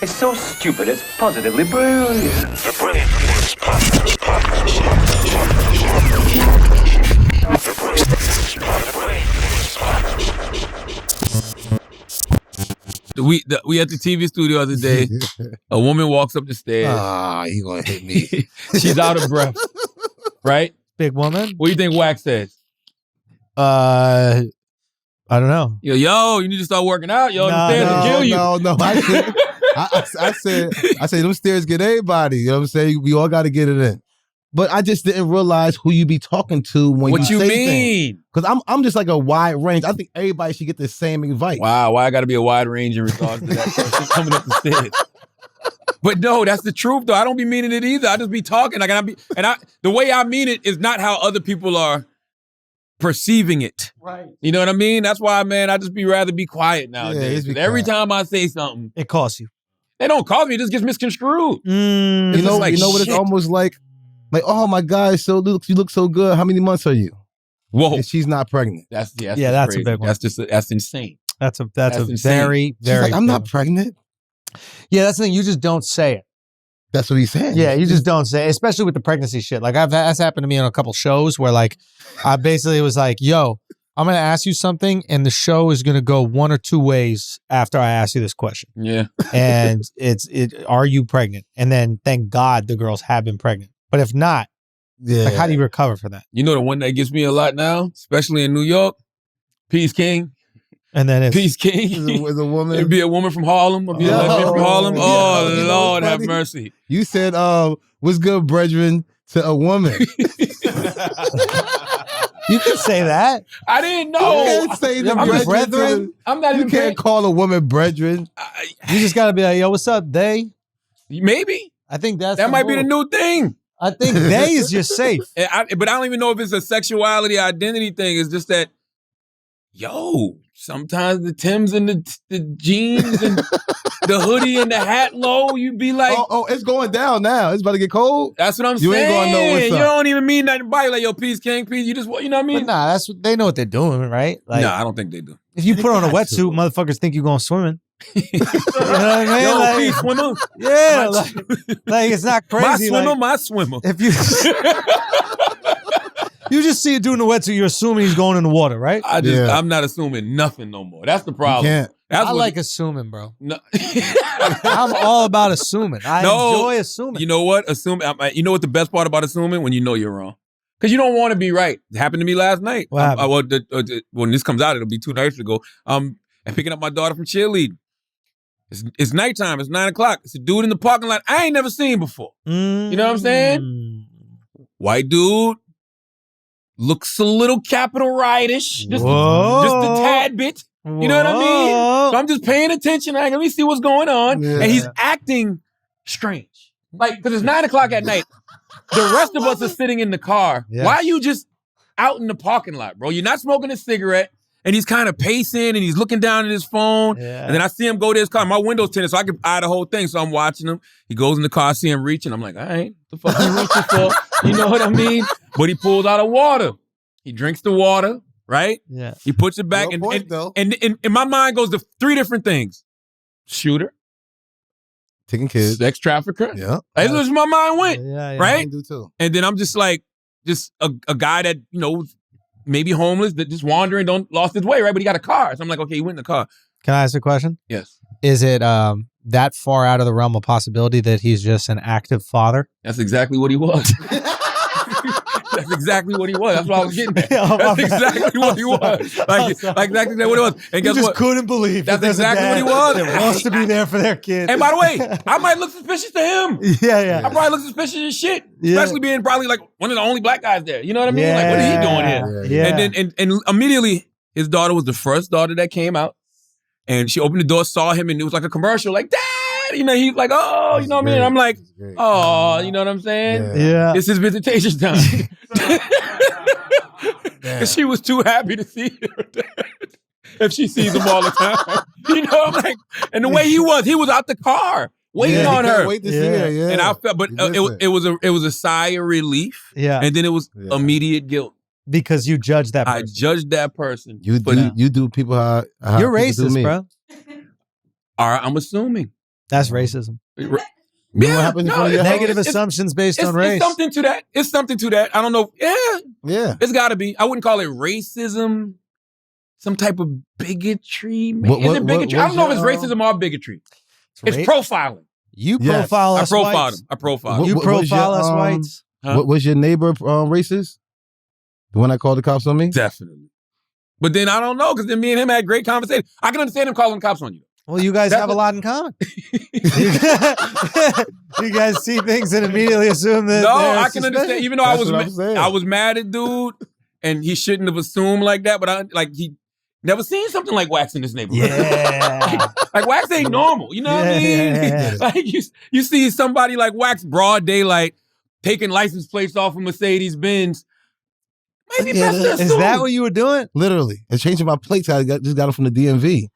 It's so stupid, it's positively brilliant. The Brilliant Idiots Podcast. We at the TV studio the other day. A woman walks up the stairs. He gonna hit me. She's out of breath. Right? Big woman. What do you think Wax says? I don't know. Yo, you need to start working out. Yo, the stairs will kill you. No. I said, them stairs get everybody. You know what I'm saying? We all got to get it in. But I just didn't realize who you be talking to when What you say mean? Because I'm just like a wide range. I think everybody should get the same advice. Wow, why I got to be a wide range in regards to that person coming up the stairs? But no, that's the truth though. I don't be meaning it either. I just be talking the way I mean it is not how other people are perceiving it. Right. You know what I mean? That's why, man, I just rather be quiet nowadays. be Every quiet. time I say something, It costs you. they don't call me. It just gets misconstrued. You know what it's almost like, oh my God, you look so good. How many months are you? Whoa, And she's not pregnant. that's that's crazy. a big one. That's insane. That's a insane. very, She's very. like, I'm not big- pregnant. Yeah, that's the thing. You just don't say it. That's what he said. Yeah, you just don't say it, especially with the pregnancy shit. Like that's happened to me on a couple shows where like I basically was like, yo, I'm going to ask you something and the show is going to go one or two ways after I ask you this question. Yeah. And are you pregnant? And then thank God the girls have been pregnant. But if not, like how do you recover for that? You know the one that gets me a lot now, especially in New York? Peace King. And then it's Peace King. With a woman. It'd be a woman from Harlem. It'd be a lesbian from Harlem. Yeah. Oh, You know Lord what's have funny? mercy. You said, what's good, brethren, to a woman. you can say that. I didn't You know. can't say the I'm just brethren. brethren. I'm not You even can't call a woman brethren. You just got to be like, yo, what's up, they? Maybe. I think that That might be the new thing. I think they is just safe. But I don't even know if it's a sexuality identity thing. It's just that, yo, sometimes the Timbs and the jeans and the hoodie and the hat low, you be like, Oh, it's going down now. It's about to get cold. that's what I'm You saying. ain't gonna know what's You up. don't even mean nothing by it. Like, yo, peace, King, peace. You just, you know what I mean? But nah, they know what they're doing, right? Like, No, I don't think they do. if you put on a wetsuit, motherfuckers think you're going swimming. You know what I mean? Yo, Like, peace, swimmer. yeah, like it's not crazy. My swimmer. If you you just see a dude in a wetsuit, you're assuming he's going in the water, right? I'm not assuming nothing no more. That's the problem. can't. That's I what- like assuming, bro. No. I'm all about assuming. I enjoy assuming. You know what? You know what the best part about assuming? When you know you're wrong. Because you don't want to be right. It happened to me last night. What happened? When this comes out, it'll be 2 nights ago. I'm picking up my daughter from cheerleading. It's nighttime. It's 9 o'clock. It's a dude in the parking lot I ain't never seen before. You know what I'm saying? White dude. Looks a little Capitol Riot-ish. Just a tad bit. You know what I mean? So I'm just paying attention. Like, let me see what's going on. Yeah. And he's acting strange. Like, because it's 9 o'clock at night. The rest of us are sitting in the car. Yeah. Why are you just out in the parking lot, bro? You're not smoking a cigarette. And he's kind of pacing and he's looking down at his phone. Yeah. And then I see him go to his car. My window's tinted, so I can eye the whole thing. So I'm watching him. He goes in the car, I see him reaching. I'm like, all right, what the fuck are you reaching for? You know what I mean? But he pulls out a water. He drinks the water, right? Yeah. He puts it back. No point, though. And my mind goes to 3 different things. Shooter. Taking kids. Sex trafficker. Yeah. That's where my mind went, Yeah. right? I do too. And then I'm just like, a guy that, you know, maybe homeless, that just wandering, lost his way, right? But he got a car. So I'm like, okay, he went in the car. Can I ask a question? Yes. Is it that far out of the realm of possibility that he's just an active father? That's exactly what he was. That's exactly what he was. That's what I was getting at. That's exactly what he was. Like exactly what it was. And guess what? couldn't believe That's exactly what he was. That wants to be there for their kid. And by the way, I might look suspicious to him. Yeah. I probably look suspicious as shit. Yeah. Especially being probably like one of the only black guys there. You know what I mean? Like, what is he doing here? Yeah. And then and immediately his daughter was the first daughter that came out. And she opened the door, saw him, and it was like a commercial, like, Dad! You know, he's like, oh, you know what I mean? And I'm like, oh, you know what I'm saying? Yeah. It's his visitation time. Because she was too happy to see her dad. If she sees him all the time. You know, I'm like, and the way he was out the car waiting on her. Wait to see her, yeah. And I felt, but it was a sigh of relief. Yeah. And then it was immediate guilt. Because you judge that person. I judged that person. You do people how You're people do racist, me. bro. All right, I'm assuming. That's racism. You know what happens in front of your Negative house? assumptions based on race. It's something to that. It's something to that. I don't know. Yeah. It's got to be. I wouldn't call it racism. Some type of bigotry. Is it bigotry? I don't know if it's racism or bigotry. It's profiling. You profile us whites. I profiled him. You profile us whites. Huh? What was your neighbor racist? The one that called the cops on me? Definitely. But then I don't know, because then me and him had great conversation. I can understand him calling the cops on you. Well, you guys have a lot in common. You guys see things and immediately assume that. No, I can understand. Even though I was mad at dude, and he shouldn't have assumed like that. But he never seen something like Wax in this neighborhood. Yeah, like Wax ain't normal. You know what I mean? Yeah. Like you see somebody like Wax broad daylight taking license plates off of Mercedes Benz. Maybe is that what you were doing? Literally, and changing my plates. I just got them from the DMV.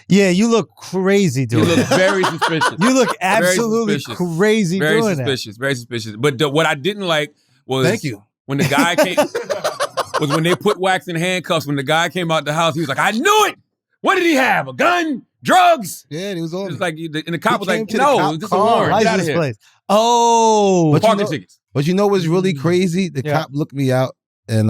Yeah, you look crazy doing You look that. very suspicious. You look absolutely crazy doing that. Very suspicious. But what I didn't like was Thank you. When the guy came was when they put Wax in handcuffs. When the guy came out the house, he was like, "I knew it. What did he have? A gun? Drugs?" Yeah, and he was on. It was me. like, and the cop was like, came to the "No, cop this is a car, warrant. Get out of License here." plate. Oh, Parking tickets. But you know what's really crazy? The cop looked me out, and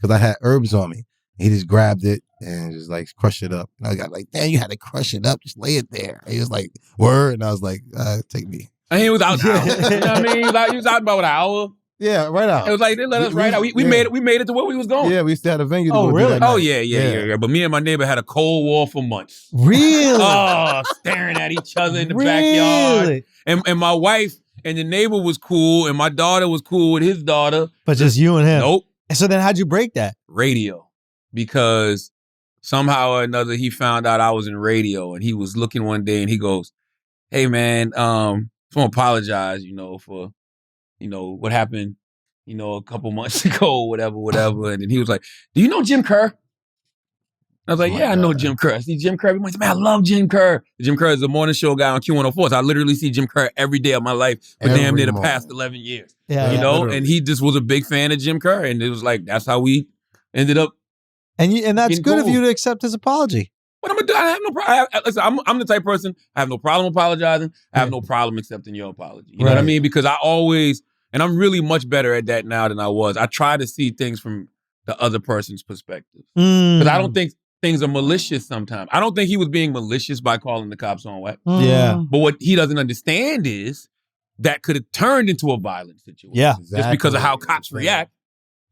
because I had herbs on me, he just grabbed it and just like crushed it up. And I got like, "Damn, you had to crush it up. Just lay it there." And he was like, "Word," and I was like, "Take me." And he was out. You know what I mean? He was out about an hour. Yeah, right out. It was like they let us right out. We made it to where we was going. Yeah, we still had a venue. To Oh, go really? Do that Oh night. yeah. But me and my neighbor had a cold war for months. really? Oh, staring at each other in the backyard. And my wife and the neighbor was cool, and my daughter was cool with his daughter. But just you and him. Nope. So then how'd you break that? Radio. Because somehow or another he found out I was in radio, and he was looking one day and he goes, "Hey man, I want to apologize, for, what happened, a couple months ago, whatever. And then he was like, "Do you know Jim Kerr?" I was like, "Yeah, I know Jim Kerr. I see Jim Kerr." Every morning, "Man, I love Jim Kerr." Jim Kerr is a morning show guy on Q104. So I literally see Jim Kerr every day of my life for damn near the past 11 years. Yeah. And he just was a big fan of Jim Kerr. And it was like, that's how we ended up. And that's getting good of cool. you to accept his apology. What I'm gonna do? I have no problem. Listen, I'm the type of person, I have no problem apologizing. I have no problem accepting your apology. You know what I mean? Because I always, and I'm really much better at that now than I was. I try to see things from the other person's perspective. Because I don't think things are malicious sometimes. I don't think he was being malicious by calling the cops on Wax. Yeah. But what he doesn't understand is that could have turned into a violent situation. Yeah. Just because of how cops react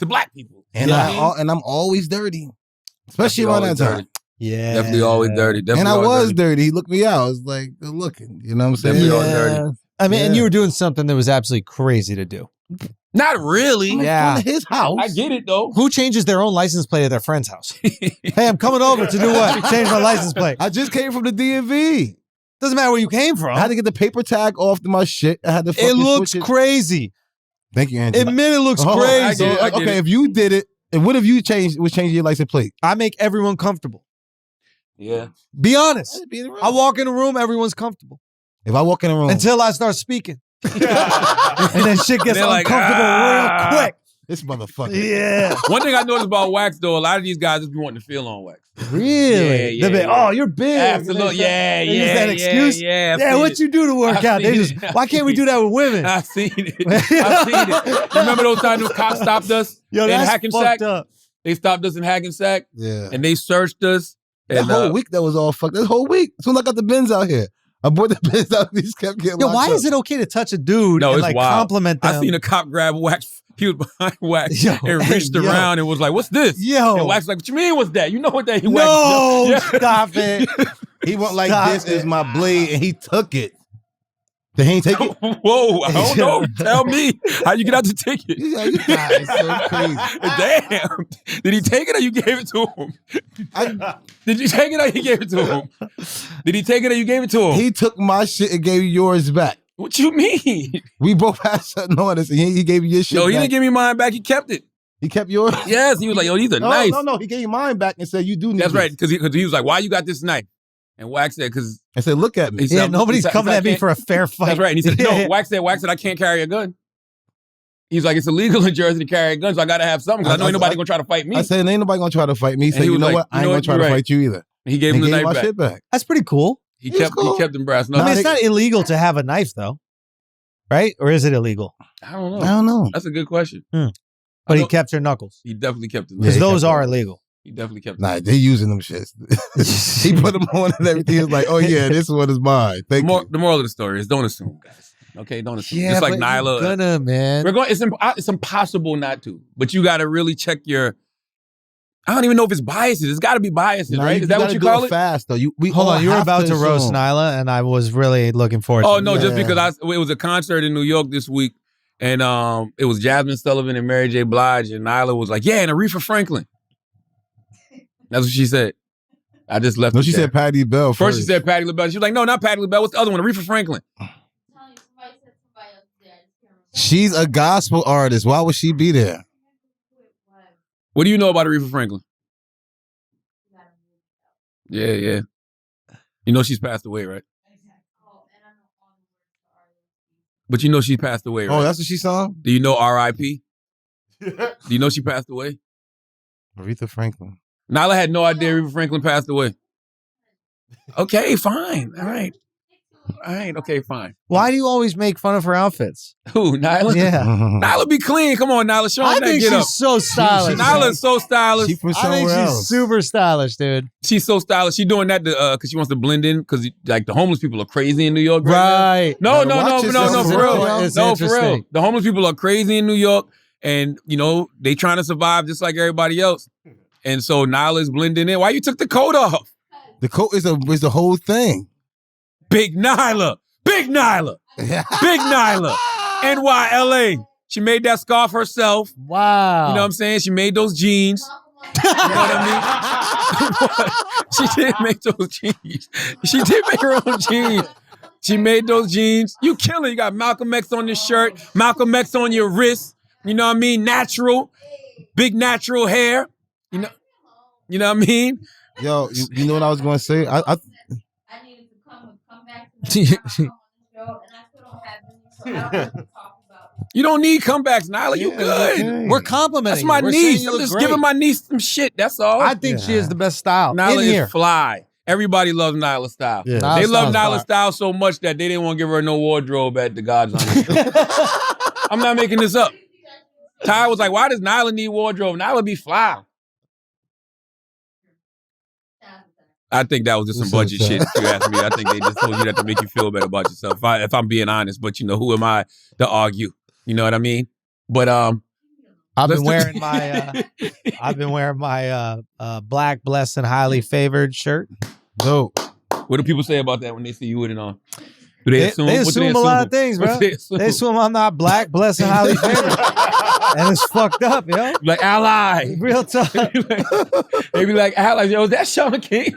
to black people. And I'm always dirty, especially around that time. Yeah. Definitely always dirty. And I was dirty. He looked me out. I was like, good looking. You know what I'm saying? Definitely always dirty. I mean, and you were doing something that was absolutely crazy to do. Not really. In front of his house. I get it though. Who changes their own license plate at their friend's house? Hey, I'm coming over to do what? Change my license plate. I just came from the DMV. Doesn't matter where you came from. I had to get the paper tag off my shit. I had to fucking It looks switch it. crazy. Thank you, Andrew. Admit it looks Hold on. crazy. I get Okay, it. if you did it, and what if you was changing your license plate? I make everyone comfortable. Yeah. Be honest. I walk in a room, everyone's comfortable. If I walk in a room, Until I start speaking. And then shit gets They're like, uncomfortable real quick. this motherfucker. Yeah. One thing I noticed about Wax though, a lot of these guys just be wanting to feel on Wax. Really? Yeah, They'll be, yeah. Oh, you're big. Absolutely. They use Yeah. that excuse. Yeah. Yeah, what you do to work I've out? They seen just, it. why can't we do that with women? I've seen it. I've seen it. Remember those times those cops stopped us Yo, in that's Hackensack? fucked up. They stopped us in Hackensack Yeah. and they searched us. That And, whole week that was all fucked. That whole week. As soon as I got the Benz out here, I bought the Benz out. He just kept getting Yo, locked why up. is it okay to touch a dude No, and it's like wild. compliment them? I seen a cop grab Wax. He was behind Wax Yo, and reached yo. around and was like, "What's this?" Yo. And Wax was like, "What you mean? What's that? You know what that?" He No, Wax, yeah. stop it. He went like, Stop this it. is my blade, and he took it. Did he ain't take it? Whoa, I don't know. Tell me how you get out the ticket. Yeah, you guys so crazy. Damn. Did he take it or you gave it to him? Did you take it or you gave it to him? Did he take it or you gave it to him? He took my shit and gave you yours back. What you mean? We both had something on us, and he gave you your shit No, he back. didn't give me mine back. He kept it. He kept yours? Yes, he was like, "Yo, these are nice." No. He gave you mine back and said, you do need That's this. right. Because he was like, "Why you got this knife?" And Wax said, "Because." I said, look at me. He said, Yeah, nobody's he said, coming I at me can't- for a fair fight. That's right. And he said, "No." Wax said, "I can't carry a gun." He's like, "It's illegal in Jersey to carry a gun, so I got to have something because I know ain't nobody gonna try to fight me." I said, ain't nobody gonna try to fight me. He said, he you was know like, what? I you ain't know gonna what? try You're to right. fight you either. And he gave him And the gave knife my back. shit back. That's pretty cool. He kept them brass I knuckles. mean, it's not illegal to have a knife, though, right? Or is it illegal? I don't know. I don't know. That's a good question. But he kept your knuckles He definitely kept them. because he those kept are them. illegal. He definitely kept them. Nah, they using them shits. He put them on and everything. He was like, oh yeah, this one is mine. Thank you. The moral of the story is don't assume, guys. Okay, don't assume. Yeah, Just like but Nyla. you're gonna, man. We're going. It's impossible not to. But you got to really check your. I don't even know if it's biases. It's got to be biases, Nah, right? Is that what you call it? Fast though. We Hold all on, you were have about to roast assume. Nyla, and I was really looking forward to Oh it. no, just Yeah. because it was a concert in New York this week, and it was Jasmine Sullivan and Mary J. Blige, and Nyla was like, "Yeah, and Aretha Franklin." That's what she said. I just left. No, it she there. said Patti LaBelle First she said Patti LaBelle. She was like, "No, not Patti LaBelle. What's the other one? Aretha Franklin." She's a gospel artist. Why would she be there? What do you know about Aretha Franklin? Yeah. You know she's passed away, right? But you know she passed away, right? Oh, that's what she sung? Do you know R.I.P.? Do you know she passed away? Aretha Franklin. Nyla had no idea Aretha Franklin passed away. Okay, fine. All right. Okay, fine. Why do you always make fun of her outfits? Who, Nyla? Yeah. Nyla be clean. Come on, Nyla. Show I him that think get she's up. so stylish. Nyla's so stylish. She from I somewhere think she's else. super stylish, dude. She's so stylish. She's doing that because she wants to blend in because like the homeless people are crazy in New York. Right. No, Gotta watch for yourself. real. It's No, for real. interesting. The homeless people are crazy in New York, and they trying to survive just like everybody else. And so Nyla's blending in. Why you took the coat off? The coat is the whole thing. Big Nyla. Big Nyla. Big Nyla. NYLA. She made that scarf herself. Wow. You know what I'm saying? She made those jeans. You know what I mean? She did make those jeans. She did make her own jeans. She made those jeans. You killing. You got Malcolm X on your shirt, Malcolm X on your wrist. You know what I mean? Natural. Big natural hair. You know what I mean? Yo, you know what I was going to say? I needed to come back to the show, and I still don't have any, so I don't have to talk about it. You don't need comebacks, Nyla. You Yeah, good. okay. We're complimenting That's my you. We're saying niece. you I'm look just great. giving my niece some shit. That's all. I think she is the best style Nyla in here. is fly. Everybody loves Nyla style. Yeah. Nyla They love style's Nyla fire. style so much that they didn't want to give her no wardrobe at the God's Honest show. I'm not making this up. Ty was like, why does Nyla need wardrobe? Nyla be fly. I think that was just some budget shit, if you ask me. I think they just told you that to make you feel better about yourself, if I'm being honest. But, who am I to argue? You know what I mean? But I've been let's wearing my black, blessed, and highly favored shirt. dope. what do people say about that when they see you with it on? Do they assume? They What do assume a lot of things, bro. What do they assume? They assume I'm not black, blessed, and highly favored. And it's fucked up, yo. Like ally. Real talk. They be like ally. Yo, is that Charlamagne?